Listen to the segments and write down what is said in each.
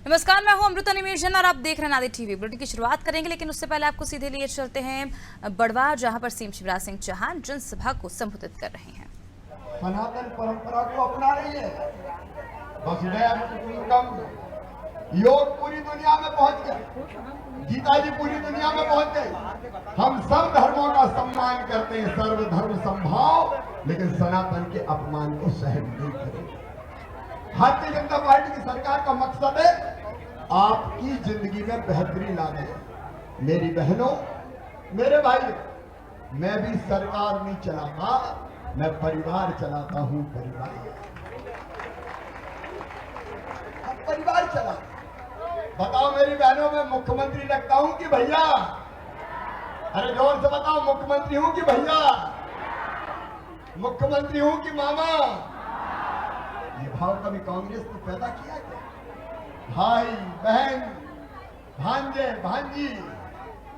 नमस्कार, मैं हूं अमृता निमेशन और आप देख रहे हैं नादिक टीवी। बुलेटिन की शुरुआत करेंगे, लेकिन उससे पहले आपको सीधे लिए चलते हैं बड़वाह, जहां पर सीएम शिवराज सिंह चौहान जनसभा को संबोधित कर रहे हैं। सनातन परंपरा को अपना रही है। वसुधैव कुटुंबकम योग पूरी दुनिया में पहुंच गया, गीता जी पूरी दुनिया में पहुंच गई। हम सब धर्मों का सम्मान करते हैं, सर्वधर्म समभाव, लेकिन सनातन के अपमान को सहन नहीं करेंगे। भारतीय जनता पार्टी की सरकार का मकसद है आपकी जिंदगी में बेहतरी लाना है। मेरी बहनों, मेरे भाई, मैं भी सरकार नहीं चलाता, मैं परिवार चलाता हूं। परिवार चला। बताओ मेरी बहनों, मैं मुख्यमंत्री लगता हूं कि भैया? अरे जोर से बताओ, मुख्यमंत्री हूं कि भैया? मुख्यमंत्री हूं कि मामा? ये भाव कभी कांग्रेस ने पैदा किया क्या? भाई बहन, भांजे भांजी,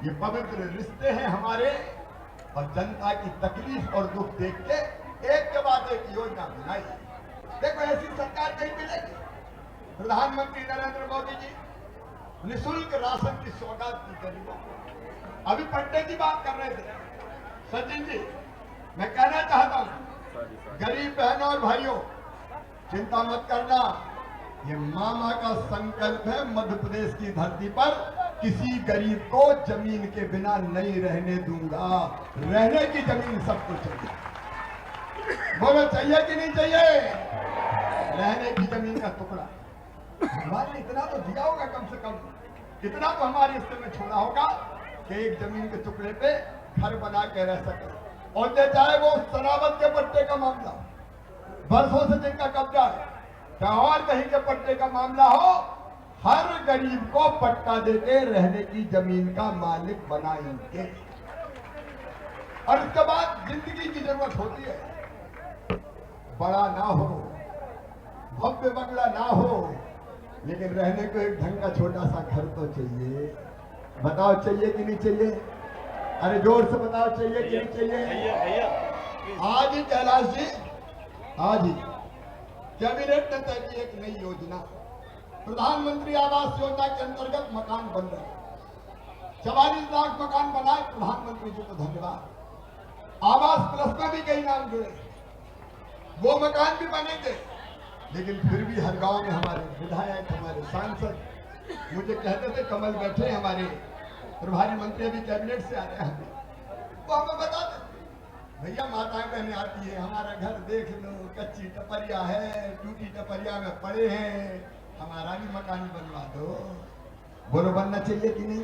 ये पवित्र रिश्ते हैं हमारे, और जनता की तकलीफ और दुख देख के एक के बाद एक योजना बनाई। देखो, ऐसी सरकार कहीं मिलेगी? प्रधानमंत्री नरेंद्र मोदी जी निःशुल्क राशन की सौगात की गरीबों को। अभी पट्टे की बात कर रहे थे सचिन जी, मैं कहना चाहता हूं गरीब बहनों और भाइयों, चिंता मत करना। ये मामा का संकल्प है, मध्य प्रदेश की धरती पर किसी गरीब को जमीन के बिना नहीं रहने दूंगा। रहने की जमीन सबको चाहिए। बोलो, चाहिए कि नहीं चाहिए? रहने की जमीन का टुकड़ा भगवान ने इतना तो दिया होगा, कम से कम इतना तो हमारे हिस्से में छोड़ा होगा कि एक जमीन के टुकड़े पे घर बना के रह सके। और चाहे वो सनावत के पट्टे का मामला, बरसों से जिनका कब्जा है, चाहे और कहीं के पट्टे का मामला हो, हर गरीब को पट्टा देके रहने की जमीन का मालिक बनाएंगे। और इसके बाद जिंदगी की जरूरत होती है, बड़ा ना हो, भव्य बंगला ना हो, लेकिन रहने को एक ढंग का छोटा सा घर तो चाहिए। बताओ, चाहिए कि नहीं चाहिए? अरे जोर से बताओ, चाहिए कि नहीं चाहिए? आज ही कैलाश जी, आज ही कैबिनेट ने तय की एक नई योजना, प्रधानमंत्री आवास योजना के अंतर्गत मकान बन रहे हैं। 44 लाख मकान बनाए, प्रधानमंत्री जी को धन्यवाद। आवास प्लस में भी कई नाम जुड़े, वो मकान भी बनेंगे। लेकिन फिर भी हर गांव में हमारे विधायक, हमारे सांसद मुझे कहते थे, कमल बैठे हमारे प्रभारी मंत्री अभी कैबिनेट से आ रहे हैं, वो हमें बताते भैया माताएं बहनें आती है, हमारा घर देख लो, कच्ची टपरिया है, टूटी टपरिया में पड़े हैं, हमारा भी मकान बनवा दो। बोलो, बनना चाहिए कि नहीं?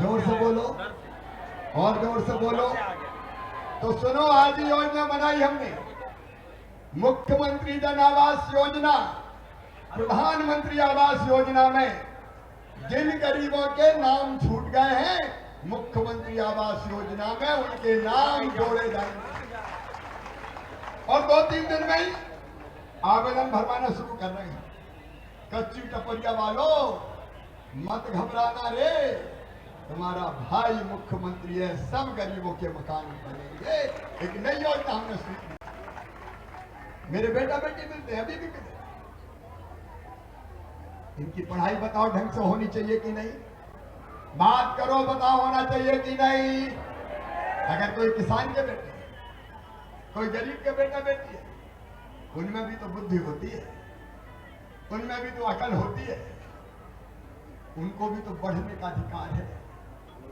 जोर से बोलो, और जोर से बोलो। तो सुनो, आज ही योजना बनाई हमने, मुख्यमंत्री जन आवास योजना। प्रधानमंत्री आवास योजना में जिन गरीबों के नाम छूट गए हैं, मुख्यमंत्री आवास योजना में उनके नाम जोड़े जाएंगे। और 2-3 दिन में ही आवेदन भरवाना शुरू कर रहे हैं। कच्ची टपरिया वालों, मत घबराना रे, तुम्हारा भाई मुख्यमंत्री है, सब गरीबों के मकान बनेंगे। एक नई योजना हमने शुरू की। मेरे बेटा बेटी मिलते हैं, अभी भी मिलते। इनकी पढ़ाई बताओ ढंग से होनी चाहिए कि नहीं? बात करो, बताओ होना चाहिए कि नहीं? अगर कोई किसान के बेटे, कोई गरीब के बेटा बेटी है, उनमें भी तो बुद्धि होती है, उनमें भी तो अकल होती है, उनको भी तो बढ़ने का अधिकार है।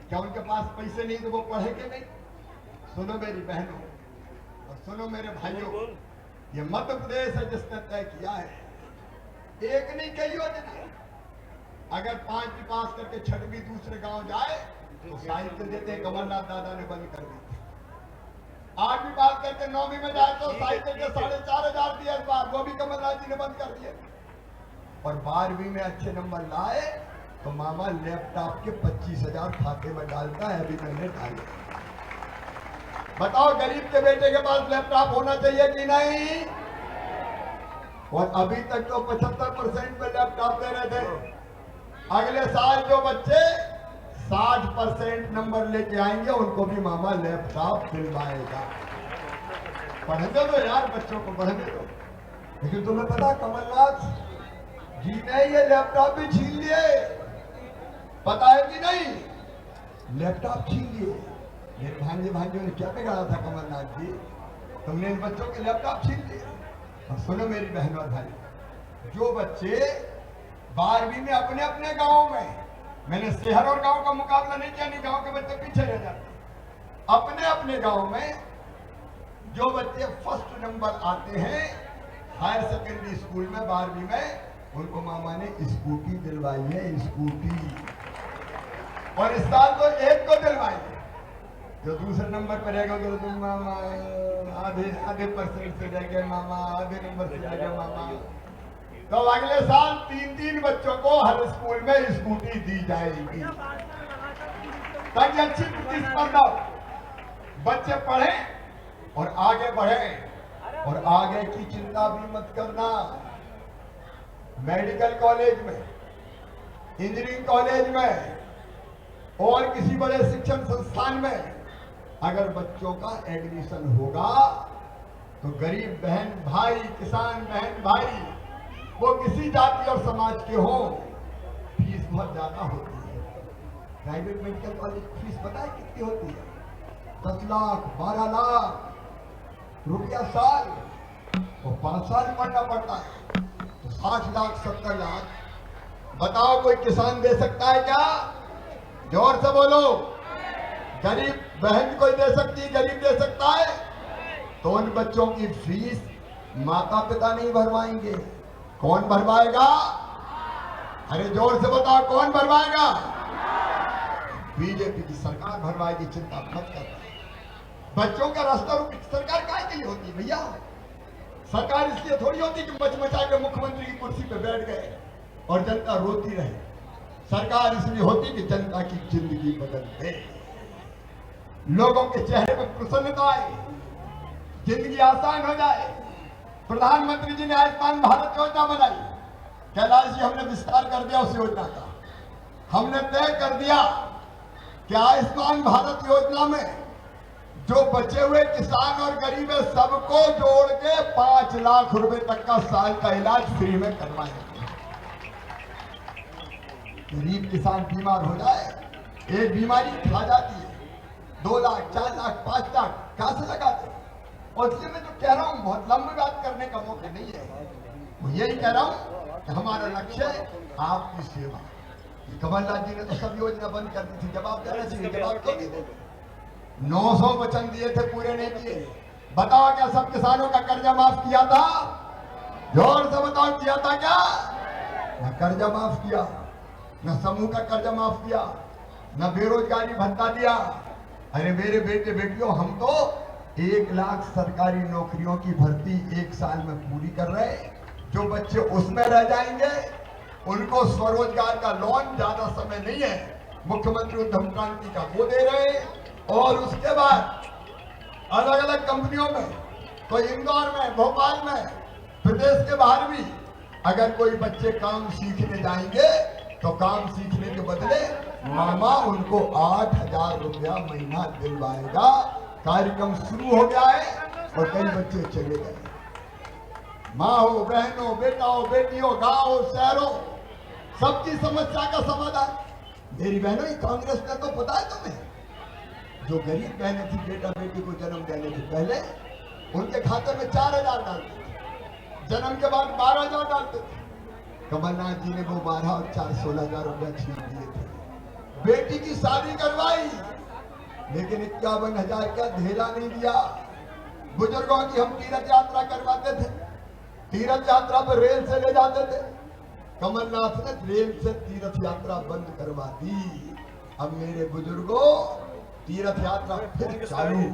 क्या उनके पास पैसे नहीं तो वो पढ़ेंगे नहीं? सुनो मेरी बहनों और सुनो मेरे भाइयों, ये मध्य प्रदेश है जिसने तय किया है, एक नहीं कई योजना। अगर 5वीं पास करके 6वीं दूसरे गांव जाए तो साइकिल देते, कमलनाथ दादा ने बंद कर दी। 8वीं पास करके 9वीं में जाए तो साइकिल के 4,500 दिए इस बार, वो भी कमलनाथ जी ने बंद कर दिए। और 12वीं में अच्छे नंबर लाए तो मामा लैपटॉप के 25,000 खाते में डालता है, अभी मैंने डाले। बताओ, गरीब के बेटे के पास लैपटॉप होना चाहिए कि नहीं? और अभी तक तो 75% पे लैपटॉप दे रहे थे। अगले साल जो बच्चे 60% नंबर लेके आएंगे, उनको भी मामा लैपटॉप दिलवाएगा। पढ़ने दो यार, बच्चों को पढ़ने दो। लेकिन तुम्हें पता, कमलनाथ जी ने ये लैपटॉप भी छीन लिए, पता है कि नहीं? लैपटॉप छीन लिए। मेरे भांजियों ने क्या बिगाड़ा था कमलनाथ जी? तुमने इन बच्चों के लैपटॉप छीन लिए। और सुनो मेरी बहन और भाई, जो बच्चे 12वीं में अपने अपने गांव में, मैंने शहर और गांव का मुकाबला नहीं किया, नहीं गांव के बच्चे पीछे रह जाते, अपने अपने गांव में जो बच्चे फर्स्ट नंबर आते हैं हायर सेकेंडरी स्कूल में 12वीं में, उनको मामा ने स्कूटी दिलवाई है, स्कूटी। और इस साल तो एक को दिलवाई है। जो दूसरे नंबर पर रहेगा तो तुम मामा आधे परसेंट से रह गए मामा, आधे नंबर से रह गए मामा। तो अगले साल 3-3 बच्चों को हर स्कूल में स्कूटी दी जाएगी, ताकि अच्छी प्रतिस्पर्धा, बच्चे पढ़ें और आगे बढ़ें। और आगे की चिंता भी मत करना। मेडिकल कॉलेज में, इंजीनियरिंग कॉलेज में और किसी बड़े शिक्षण संस्थान में अगर बच्चों का एडमिशन होगा तो गरीब बहन भाई, किसान बहन भाई, वो किसी जाति और समाज के हो, फीस बहुत ज्यादा होती है। प्राइवेट मेडिकल कॉलेज फीस पता है कितनी होती है? 10 लाख 12 लाख रुपया साल, और 5 साल पढ़ना पड़ता है तो 60 लाख 70 लाख। बताओ कोई किसान दे सकता है क्या? जोर से बोलो। गरीब बहन कोई दे सकती है? गरीब दे सकता है? तो उन बच्चों की फीस माता पिता नहीं भरवाएंगे, कौन भरवाएगा? अरे जोर से बताओ, कौन भरवाएगा? बीजेपी की सरकार भरवाएगी, चिंता मत करना। बच्चों का रास्ता रुक सरकार काय के लिए होती है भैया? सरकार इसलिए थोड़ी होती कि मचमचा के मुख्यमंत्री की कुर्सी पे बैठ गए और जनता रोती रहे। सरकार इसलिए होती कि जनता की जिंदगी बदल दे, लोगों के चेहरे पर प्रसन्नता आए, जिंदगी आसान हो जाए। प्रधानमंत्री जी ने आयुष्मान भारत योजना बनाई, कैलाश जी हमने विस्तार कर दिया उस योजना का। हमने तय कर दिया कि आयुष्मान भारत योजना में जो बचे हुए किसान और गरीब है, सबको जोड़ के 5 लाख रुपए तक का साल का इलाज फ्री में करवाएंगे। गरीब किसान बीमार हो जाए, एक बीमारी खा जाती है, 2 लाख 4 लाख 5 लाख कहां से लगाते? और इसलिए मैं जो कह रहा हूं, बहुत लंबी बात करने का मौका नहीं है, मैं यही कह रहा हूं कि हमारा लक्ष्य है आपकी सेवा। कमलनाथ जी ने तो सब योजना बंद कर दी थी, जवाब देना चाहिए, जवाब क्यों नहीं देते? 900 वचन दिए थे, पूरे नहीं किए। बताओ क्या सब किसानों का कर्जा माफ किया था? जोर से बताओ, किया था क्या? न कर्जा माफ किया, न समूह का कर्जा माफ किया, न बेरोजगारी भत्ता दिया। अरे मेरे बेटे बेटियों, हम तो 1 लाख सरकारी नौकरियों की भर्ती 1 साल में पूरी कर रहे। जो बच्चे उसमें रह जाएंगे उनको स्वरोजगार का लोन, ज्यादा समय नहीं है, मुख्यमंत्री उद्यम क्रांति का वो दे रहे। और उसके बाद अलग अलग कंपनियों में, कोई इंदौर में, भोपाल में, प्रदेश के बाहर भी अगर कोई बच्चे काम सीखने जाएंगे तो काम सीखने के बदले मामा उनको 8,000 रुपया महीना दिलवाएगा। कार्यक्रम शुरू हो गया है और कई बच्चे चले गए। माँ हो, बहन हो, बेटा हो, बेटी हो, गाँव हो, शहरों, सबकी समस्या का समाधान। मेरी बहनों, कांग्रेस का तो पता है तुम्हें, जो गरीब बहनें थी बेटा बेटी को जन्म देने से पहले उनके खाते में 4,000 डालते थे, जन्म के बाद 12,000 डालते थे। कमलनाथ जी ने वो 12 और 4 16,000 रुपया छीन दिए थे। बेटी की शादी करवाई लेकिन 51,000 का धेला नहीं दिया। बुजुर्गों की हम तीर्थ यात्रा करवाते थे, तीर्थ यात्रा पर रेल से ले जाते थे। कमलनाथ ने रेल से तीर्थ यात्रा बंद करवा दी। अब मेरे बुजुर्गों, तीर्थ यात्रा फिर चालू,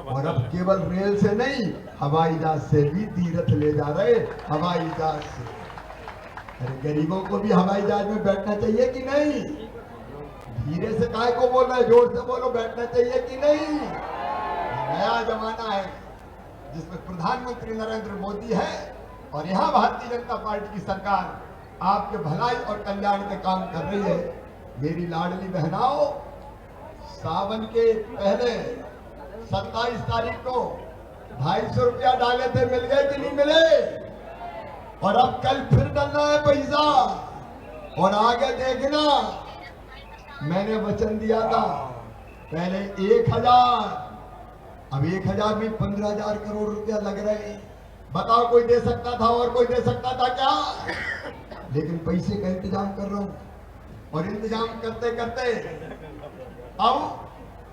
और अब केवल रेल से नहीं, हवाई जहाज से भी तीर्थ ले जा रहे, हवाई जहाज से। अरे गरीबों को भी हवाई जहाज में बैठना चाहिए कि नहीं? धीरे से काहे को बोल रहे, जोर से बोलो, बैठना चाहिए कि नहीं? नया जमाना है जिसमें प्रधानमंत्री नरेंद्र मोदी है और यहाँ भारतीय जनता पार्टी की सरकार आपके भलाई और कल्याण के काम कर रही है। मेरी लाडली बहनाओं, सावन के पहले 27 तारीख को 250 रुपया डाले थे, मिल गए कि नहीं मिले? और अब कल फिर डालना है पैसा, और आगे देखना। मैंने वचन दिया था पहले 1000, अब 1000 में 15,000 करोड़ रुपया लग रहे हैं। बताओ कोई दे सकता था और कोई दे सकता था क्या? लेकिन पैसे का इंतजाम कर रहा हूं, और इंतजाम करते करते अब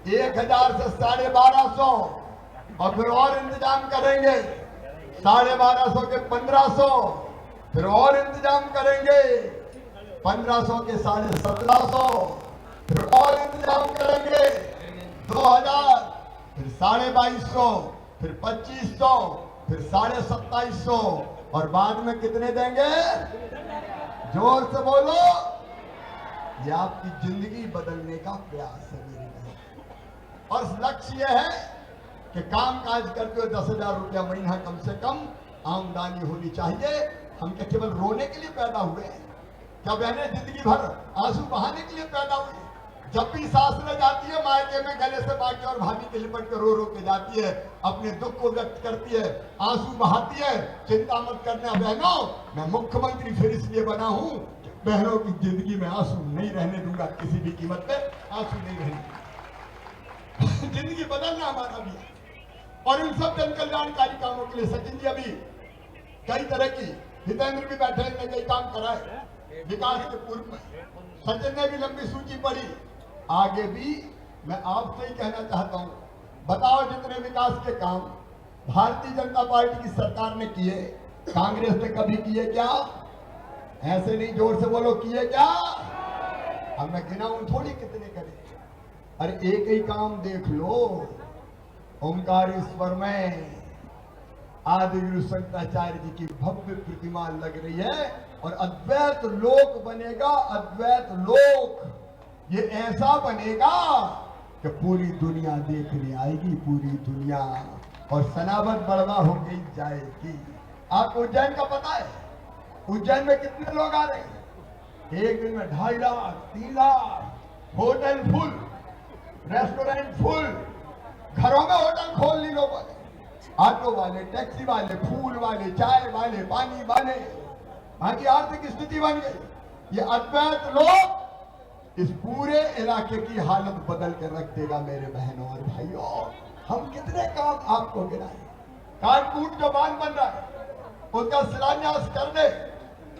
1000 से 1250, और फिर और इंतजाम करेंगे 1250 के 1500, फिर और इंतजाम करेंगे 1500 के 1750, फिर और इंतजाम करेंगे 2000, फिर 2250, फिर 2500, फिर 2750, और बाद में कितने देंगे? जोर से बोलो। ये आपकी जिंदगी बदलने का प्रयास है मेरी बहन। और लक्ष्य यह है कि काम काज करते हुए 10,000 रुपया महीना कम से कम आमदनी होनी चाहिए। हम क्या केवल रोने के लिए पैदा हुए हैं? क्या बहनें जिंदगी भर आंसू बहाने के लिए पैदा हुई? जब भी सास ले जाती है मायके में, गले से बाकी और भाभी के लिपट के रो रो के जाती है, अपने दुख को व्यक्त करती है, आंसू बहाती है। चिंता मत करना बहनों, मैं मुख्यमंत्री फिर इसलिए बना हूं कि बहनों की जिंदगी में आंसू नहीं रहने दूंगा, किसी भी कीमत पे आंसू नहीं रहने। जिंदगी बदलना हमारा भी है, और इन सब जन कल्याणकारी कामों के लिए सचिन जी अभी कई तरह की, हितेंद्र भी बैठे हैं, कई काम कराए विकास के पूर्व में। सचिन ने भी लंबी सूची पढ़ी, आगे भी मैं आपसे ही कहना चाहता हूं, बताओ जितने विकास के काम भारतीय जनता पार्टी की सरकार ने किए, कांग्रेस ने कभी किए क्या? ऐसे नहीं, जोर से बोलो, किए क्या? अब मैं गिनाऊं थोड़ी कितने करे। अरे एक ही काम देख लो, ओंकारेश्वर में आदि गुरु शंकराचार्य जी की भव्य प्रतिमा लग रही है, और अद्वैत लोक बनेगा, अद्वैत लोक। ये ऐसा बनेगा कि पूरी दुनिया देखने आएगी, पूरी दुनिया, और सनावत बड़वा हो गई जाएगी। आपको उज्जैन का पता है? उज्जैन में कितने लोग आ रहे हैं? एक दिन में 2.5 lakh, 3 lakh, hotel full, restaurant full, घरों में होटल खोल ली लोगों ने, ऑटो वाले, टैक्सी वाले, फूल वाले, चाय वाले, पानी वाले, वहां की आर्थिक स्थिति बन गई। ये अद्वैत लोग इस पूरे इलाके की हालत बदल कर रख देगा मेरे बहनों और भाइयों। हम कितने काम आपको गिनाए। कानकूट जो बांध बन रहा है उसका शिलान्यास करने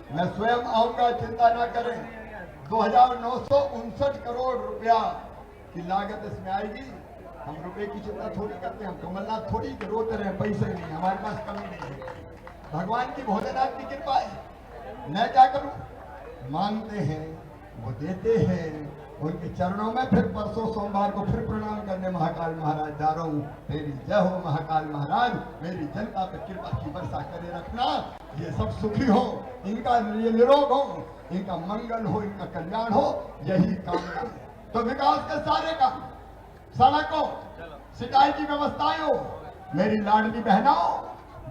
मैं स्वयं आऊंगा, चिंता ना करें। 2,959 करोड़ रुपया की लागत इसमें आएगी। हम रुपए की चिंता थोड़ी करते हैं, हम कमलनाथ थोड़ी रोते रहे पैसे नहीं, हमारे पास कमी नहीं है। भगवान की भोलेनाथ की कृपा है। मैं क्या करूं? मांगते हैं, वो देते हैं, उनके चरणों में फिर परसों सोमवार को फिर प्रणाम करने महाकाल महाराज जा रहा हूं। तेरी जय हो महाकाल महाराज, मेरी जनता पे कृपा की वर्षा करे रखना। ये सब सुखी हो, इनका ये निरोग हो, इनका मंगल हो, इनका कल्याण हो, यही कामना है। तो विकास के सारे काम, सड़कों, सिंचाई की व्यवस्थाएं हो। मेरी लाडली बहनों,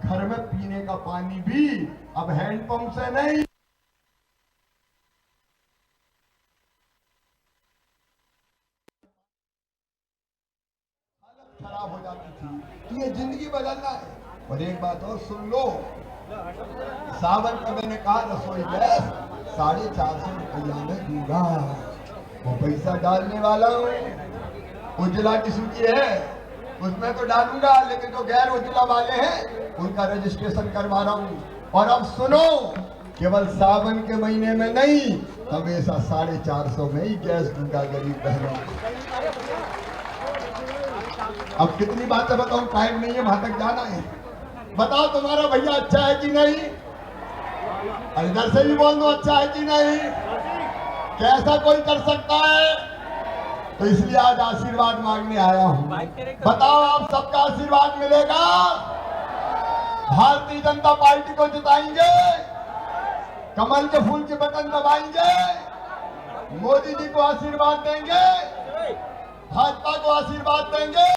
घर में पीने का पानी भी अब हैंडपंप से नहीं, खराब हो जाती थी। ये जिंदगी बदलना है। और एक बात और सुन लो, सावन का मैंने कहा रसोई गैस 450 रुपया में दूंगा। वो पैसा डालने वाला हूँ। उज्ज्वला की सूची है, उसमें तो डालूंगा, लेकिन जो गैर उज्ज्वला वाले हैं उनका रजिस्ट्रेशन करवा रहा हूँ। और अब सुनो, केवल सावन के महीने में नहीं, हमेशा 450 में ही गैस दूंगा गरीब बहनों। अब कितनी बातें बताऊं, टाइम नहीं है, वहां तक जाना है। बताओ तुम्हारा भैया अच्छा है कि नहीं? इधर से भी बोल दो अच्छा है कि नहीं। कैसा कोई कर सकता है? तो इसलिए आज आशीर्वाद मांगने आया हूं। बताओ आप सबका आशीर्वाद मिलेगा? भारतीय जनता पार्टी को जिताएंगे, कमल के फूल के बटन दबाएंगे, मोदी जी को आशीर्वाद देंगे, भाजपा को आशीर्वाद देंगे,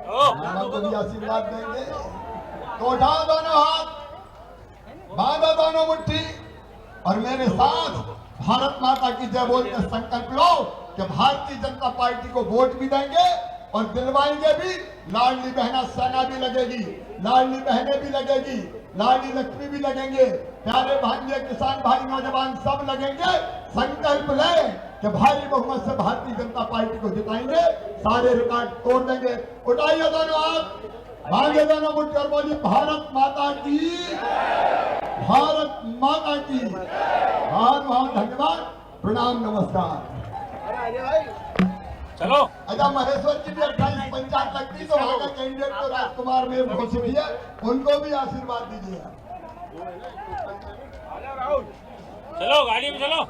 मामा को भी आशीर्वाद देंगे। तो उठाओ दोनों हाथ, बांधो दोनों मुट्ठी, और मेरे साथ भारत माता की जय बोल के संकल्प लो कि भारतीय जनता पार्टी को वोट भी देंगे और दिलवाएंगे भी। लाडली बहना सेना भी लगेगी, लाडली बहनें भी लगेगी, लाडली लक्ष्मी भी लगेंगे, प्यारे भांजे किसान भाई नौजवान सब लगेंगे। संकल्प लें कि भारी बहुमत से भारतीय जनता पार्टी को जिताएंगे, सारे रिकॉर्ड तोड़ देंगे। उठाइए दोनों हाथ, भांजे दोनों मुट्ठी और बोलिए भारत माता की, भारत माता की। बहुत बहुत धन्यवाद, प्रणाम, नमस्कार। चलो अच्छा, महेश्वर की भी 28 पंचायत लगती, तो वहां का कैंडिडेट तो राजकुमार में घोषित किया, उनको भी आशीर्वाद दीजिए। चलो गाड़ी में चलो।